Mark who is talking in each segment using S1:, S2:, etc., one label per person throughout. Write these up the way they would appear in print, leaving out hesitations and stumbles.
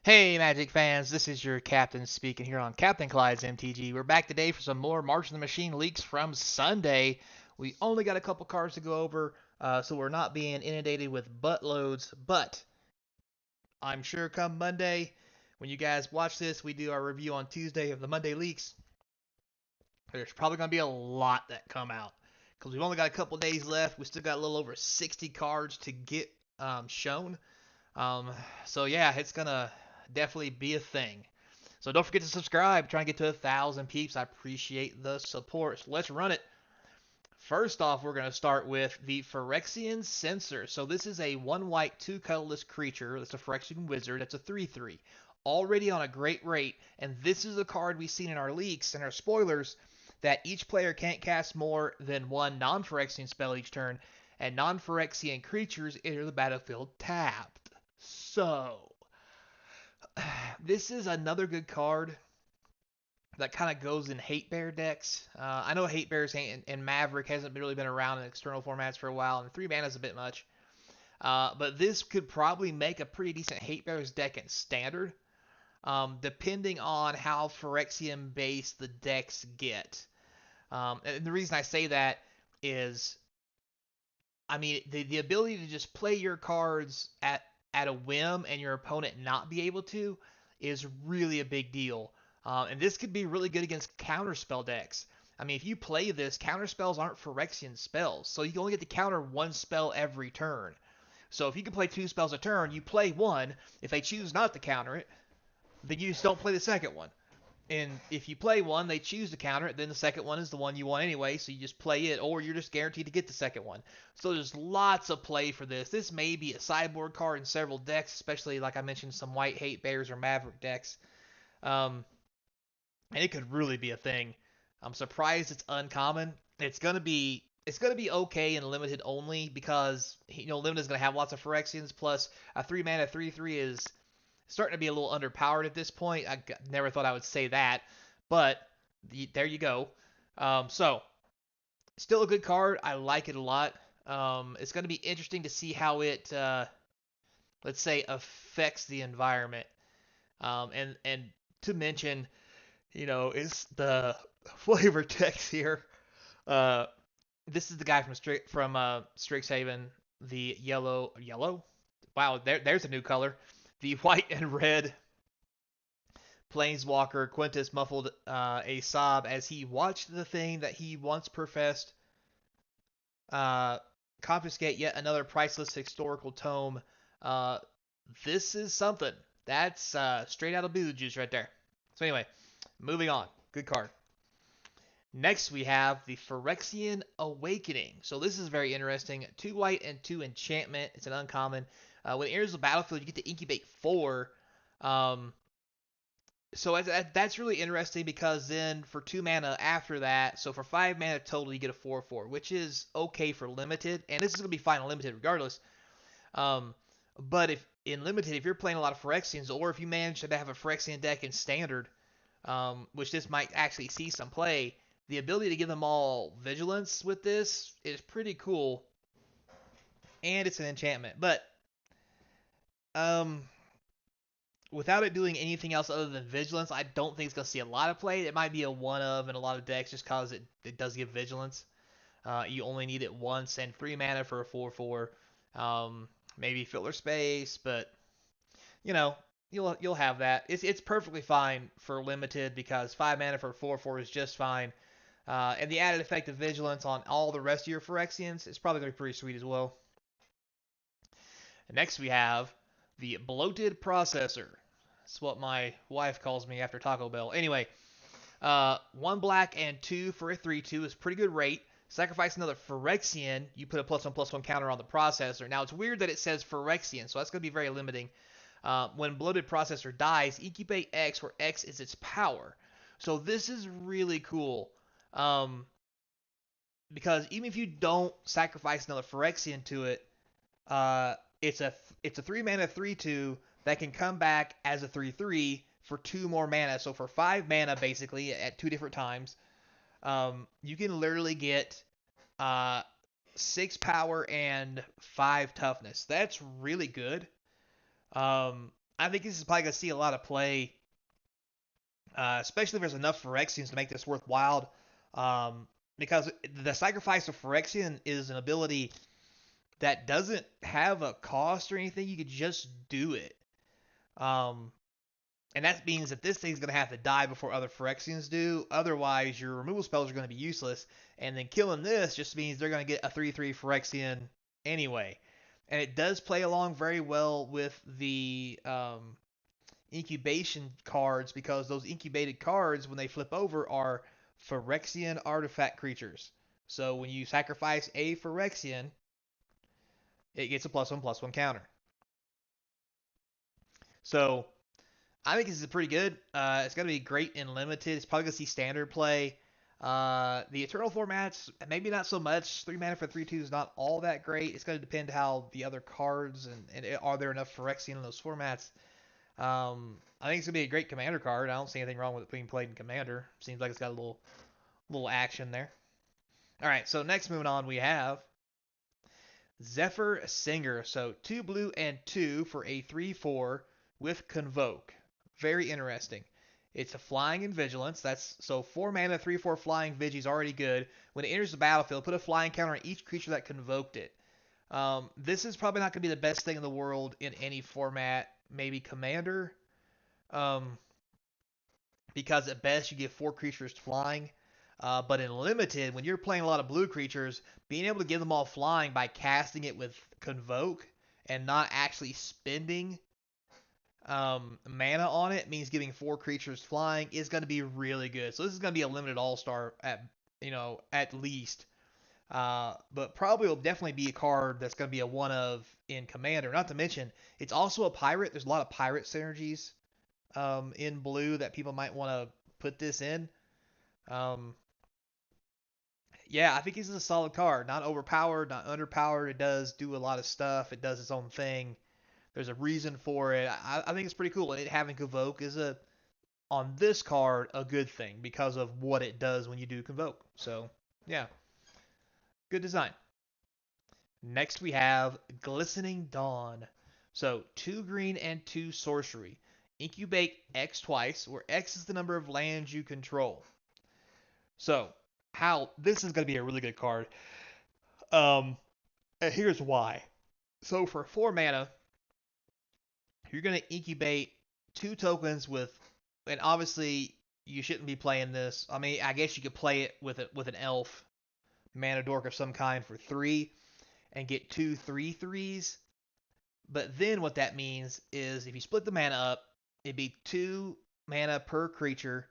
S1: Hey, Magic fans, this is your captain speaking here on Captain Clyde's MTG. We're back today for some more March of the Machine leaks from Sunday. We only got a couple cards to go over, so we're not being inundated with buttloads, but I'm sure come Monday, when you guys watch this, we do our review on Tuesday of the Monday leaks. There's probably going to be a lot that come out because we've only got a couple days left. We still got a little over 60 cards to get shown. Um, so yeah, it's going to definitely be a thing. So don't forget to subscribe. Try and get to 1,000 peeps. I appreciate the support. So let's run it. First off, we're going to start with the Phyrexian Censor. So this is a 1 white, 2 colorless creature. That's a Phyrexian Wizard. That's a 3/3. Already on a great rate. And this is the card we've seen in our leaks and our spoilers that each player can't cast more than one non-Phyrexian spell each turn. And non-Phyrexian creatures enter the battlefield tapped. So, this is another good card that kind of goes in hate bear decks. I know hate bears and Maverick hasn't really been around in external formats for a while, and 3 mana is a bit much. But this could probably make a pretty decent hate bears deck in standard, depending on how Phyrexian based the decks get. And the reason I say that is, I mean, the ability to just play your cards at a whim and your opponent not be able to is really a big deal. And this could be really good against counterspell decks. I mean, if you play this, counterspells aren't Phyrexian spells, so you can only get to counter one spell every turn. So if you can play 2 spells a turn, you play one. If they choose not to counter it, then you just don't play the second one. And if you play one, they choose to counter it, then the second one is the one you want anyway, so you just play it, or you're just guaranteed to get the second one. So there's lots of play for this. This may be a sideboard card in several decks, especially like I mentioned, some white hate bears or Maverick decks. Um, and it could really be a thing. I'm surprised it's uncommon. It's gonna be okay in limited only because limited is gonna have lots of Phyrexians. Plus a 3 mana 3/3 is starting to be a little underpowered at this point. I never thought I would say that, but there you go. So still a good card. I like it a lot. It's going to be interesting to see how it, let's say, affects the environment. And to mention, is the flavor text here. Uh, this is the guy from Strixhaven, the yellow. Wow, there's a new color. The white and red Planeswalker Quintus muffled a sob as he watched the thing that he once professed uh, confiscate yet another priceless historical tome. Uh, this is something. That's straight out of Beetlejuice right there. So anyway, moving on. Good card. Next we have the Phyrexian Awakening. So this is very interesting. 2 white and 2 enchantment. It's an uncommon. When it enters the battlefield, you get to incubate 4. Um, so that's really interesting because then for 2 mana after that, so for 5 mana total, you get a 4/4, which is okay for limited, and this is gonna be fine on limited regardless. Um, but if in limited, if you're playing a lot of Phyrexians, or if you manage to have a Phyrexian deck in standard, which this might actually see some play, the ability to give them all vigilance with this is pretty cool, and it's an enchantment. But um, without it doing anything else other than vigilance, I don't think it's going to see a lot of play. It might be a one of in a lot of decks just because it does give vigilance. You only need it once and 3 mana for a 4/4. Maybe filler space, but you know you'll have that. It's perfectly fine for limited because 5 mana for a 4/4 is just fine. And the added effect of vigilance on all the rest of your Phyrexians is probably going to be pretty sweet as well. And next we have the bloated processor. That's what my wife calls me after Taco Bell. Anyway, 1 black and 2 for a 3/2 is pretty good rate. Sacrifice another Phyrexian, you put a +1/+1 counter on the processor. Now it's weird that it says Phyrexian, so that's going to be very limiting. When bloated processor dies, incubate X, where X is its power. So this is really cool. Because even if you don't sacrifice another Phyrexian to it, uh, it's a 3 mana 3/2 that can come back as a 3/3 for 2 more mana. So for 5 mana, basically at 2 different times, you can literally get 6 power and 5 toughness. That's really good. I think this is probably going to see a lot of play, especially if there's enough Phyrexians to make this worthwhile. Um, because the Sacrifice of Phyrexian is an ability that doesn't have a cost or anything. You could just do it. Um, and that means that this thing's going to have to die before other Phyrexians do. Otherwise, your removal spells are going to be useless. And then killing this just means they're going to get a 3/3 Phyrexian anyway. And it does play along very well with the incubation cards because those incubated cards, when they flip over, are Phyrexian artifact creatures. So when you sacrifice a Phyrexian, it gets a +1/+1 counter. So I think this is pretty good. It's going to be great in limited. It's probably going to see standard play. The Eternal formats, maybe not so much. 3 mana for 3/2 is not all that great. It's going to depend how the other cards and are there enough Phyrexian in those formats. I think it's going to be a great commander card. I don't see anything wrong with it being played in commander. Seems like it's got a little action there. All right, so next moving on, we have Zephyr Singer. So 2 blue and 2 for a 3/4 with Convoke. Very interesting. It's a flying and vigilance. That's so 4 mana, 3/4 flying Vigi is already good. When it enters the battlefield, put a flying counter on each creature that convoked it. This is probably not going to be the best thing in the world in any format. Maybe Commander, um, because at best you get 4 creatures flying. But in limited, when you're playing a lot of blue creatures, being able to give them all flying by casting it with Convoke and not actually spending mana on it means giving 4 creatures flying is going to be really good. So this is going to be a limited all-star at least. But probably will definitely be a card that's going to be a one of in Commander. Not to mention, it's also a pirate. There's a lot of pirate synergies in blue that people might want to put this in. Um, yeah, I think this is a solid card. Not overpowered, not underpowered. It does do a lot of stuff. It does its own thing. There's a reason for it. I think it's pretty cool. It having Convoke is on this card a good thing because of what it does when you do Convoke. So yeah, good design. Next we have Glistening Dawn. So 2 green and 2 sorcery. Incubate X twice, where X is the number of lands you control. So how this is going to be a really good card. And here's why. So for 4 mana, you're going to incubate 2 tokens with, and obviously you shouldn't be playing this. I mean, I guess you could play it with an elf, mana dork of some kind for 3, and get 2 3/3s. But then what that means is if you split the mana up, it'd be 2 mana per creature,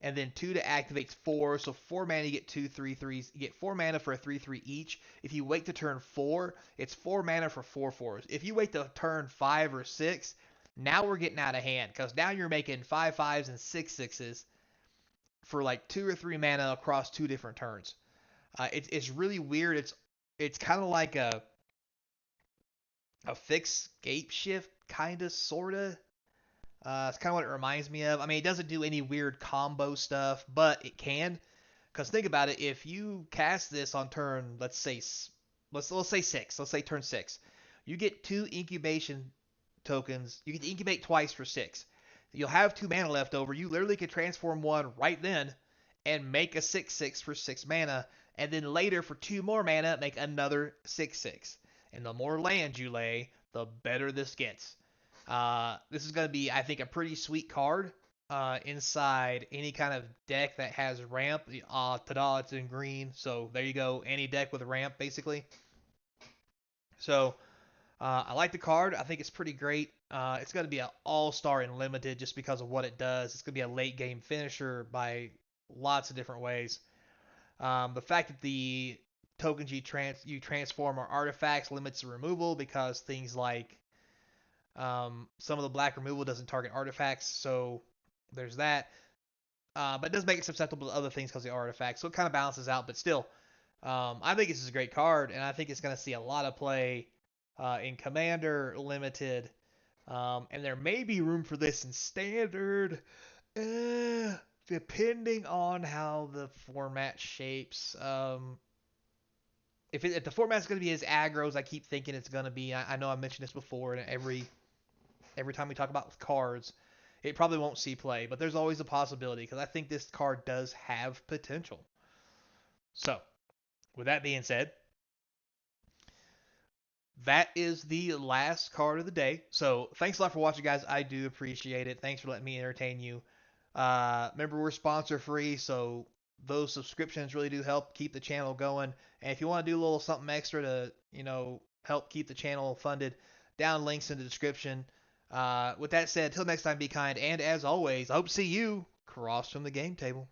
S1: and then 2 to activate 4. So 4 mana, you get 2 3/3s. You get 4 mana for a 3/3 each. If you wait to turn 4, it's 4 mana for 4/4s. If you wait to turn 5 or 6, now we're getting out of hand because now you're making 5/5s and 6/6s for like 2 or 3 mana across 2 different turns. It's really weird. It's kind of like a fixed scape shift, kind of, sort of. It's kind of what it reminds me of. I mean, it doesn't do any weird combo stuff, but it can. Because think about it, if you cast this on turn, let's say 6, let's say turn 6, you get 2 incubation tokens. You get to incubate twice for 6. You'll have 2 mana left over. You literally could transform one right then and make a 6/6 for 6 mana, and then later for 2 more mana make another 6/6. And the more land you lay, the better this gets. This is going to be, I think, a pretty sweet card inside any kind of deck that has ramp. Ta-da, it's in green. So there you go. Any deck with a ramp, basically. So I like the card. I think it's pretty great. It's going to be an all-star in limited just because of what it does. It's going to be a late-game finisher by lots of different ways. The fact that the tokens you transform are artifacts limits the removal because things like some of the black removal doesn't target artifacts, so there's that. But it does make it susceptible to other things because of the artifacts, so it kind of balances out. But still, I think this is a great card, and I think it's going to see a lot of play in Commander Limited, and there may be room for this in Standard, depending on how the format shapes. If the format's going to be as aggro as I keep thinking it's going to be, I know I mentioned this before in every time we talk about cards, it probably won't see play, but there's always a possibility because I think this card does have potential. So, with that being said, that is the last card of the day. So, thanks a lot for watching, guys. I do appreciate it. Thanks for letting me entertain you. Remember, we're sponsor free, so those subscriptions really do help keep the channel going. And if you want to do a little something extra to, help keep the channel funded, down links in the description. With that said, till next time, be kind. And as always, I hope to see you across from the game table.